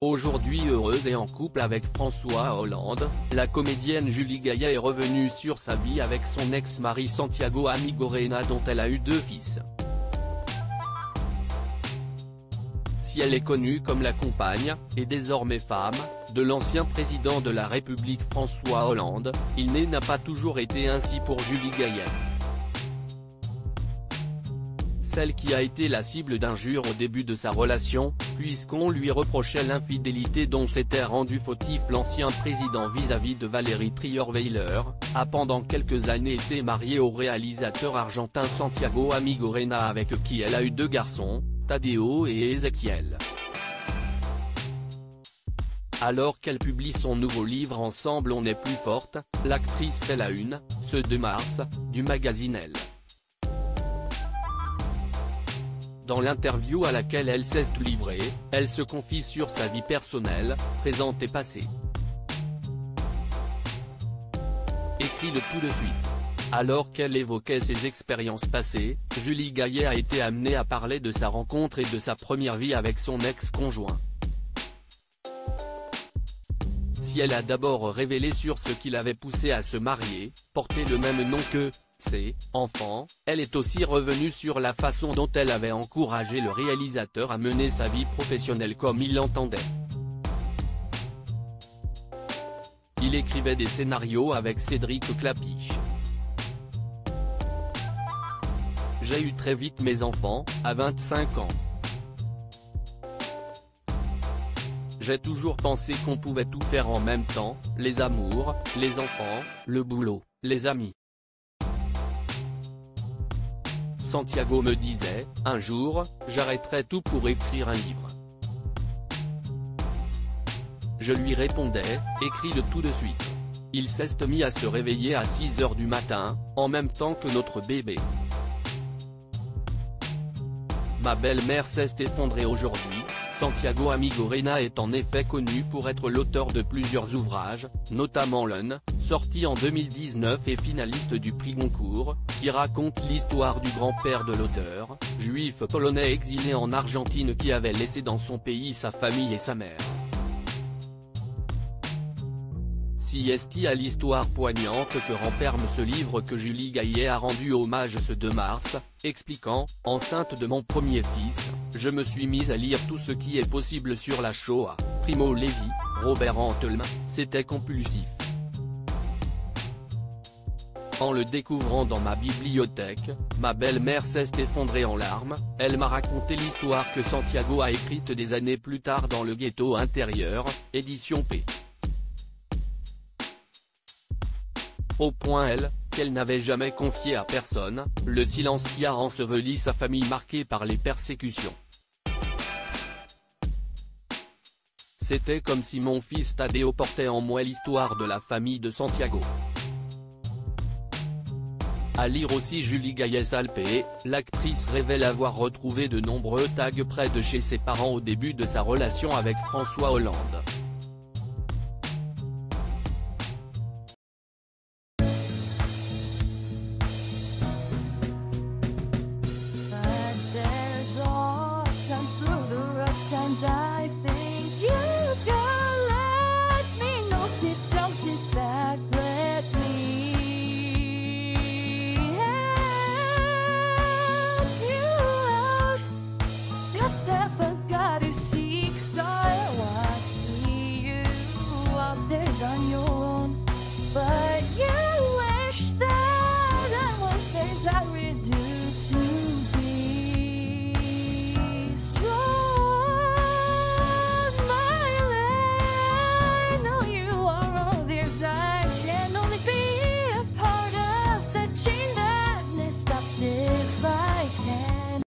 Aujourd'hui heureuse et en couple avec François Hollande, la comédienne Julie Gaillet est revenue sur sa vie avec son ex-mari Santiago Amigorena dont elle a eu 2 fils. Si elle est connue comme la compagne, et désormais femme, de l'ancien président de la République François Hollande, il n'a pas toujours été ainsi pour Julie Gaillet. Celle qui a été la cible d'injures au début de sa relation, puisqu'on lui reprochait l'infidélité dont s'était rendu fautif l'ancien président vis-à-vis de Valérie Trierweiler, a pendant quelques années été mariée au réalisateur argentin Santiago Amigorena avec qui elle a eu 2 garçons, Tadeo et Ezequiel. Alors qu'elle publie son nouveau livre Ensemble on est plus forte, l'actrice fait la une, ce 2 mars, du magazine Elle. Dans l'interview à laquelle elle s'est livrée, elle se confie sur sa vie personnelle, présente et passée. Écrit-le tout de suite. Alors qu'elle évoquait ses expériences passées, Julie Gaillet a été amenée à parler de sa rencontre et de sa première vie avec son ex-conjoint. Si elle a d'abord révélé sur ce qui l'avait poussé à se marier, porter le même nom que ses enfants, elle est aussi revenue sur la façon dont elle avait encouragé le réalisateur à mener sa vie professionnelle comme il l'entendait. Il écrivait des scénarios avec Cédric Klapisch. J'ai eu très vite mes enfants, à 25 ans. J'ai toujours pensé qu'on pouvait tout faire en même temps, les amours, les enfants, le boulot, les amis. Santiago me disait, un jour, j'arrêterai tout pour écrire un livre. Je lui répondais, écris-le tout de suite. Il s'est mis à se réveiller à 6 h du matin, en même temps que notre bébé. Ma belle-mère s'est effondrée aujourd'hui. Santiago Amigorena est en effet connu pour être l'auteur de plusieurs ouvrages, notamment l'un, sorti en 2019 et finaliste du prix Goncourt, qui raconte l'histoire du grand-père de l'auteur, juif polonais exilé en Argentine qui avait laissé dans son pays sa famille et sa mère. Si est-il à l'histoire poignante que renferme ce livre que Julie Gaillet a rendu hommage ce 2 mars, expliquant, enceinte de mon premier fils, je me suis mise à lire tout ce qui est possible sur la Shoah, Primo Levi, Robert Antelme, c'était compulsif. En le découvrant dans ma bibliothèque, ma belle-mère s'est effondrée en larmes, elle m'a raconté l'histoire que Santiago a écrite des années plus tard dans le ghetto intérieur, édition P. Au point qu'elle n'avait jamais confié à personne, le silence qui a enseveli sa famille marquée par les persécutions. C'était comme si mon fils Tadeo portait en moi l'histoire de la famille de Santiago. À lire aussi Julie Gaillet Salpé, l'actrice révèle avoir retrouvé de nombreux tags près de chez ses parents au début de sa relation avec François Hollande.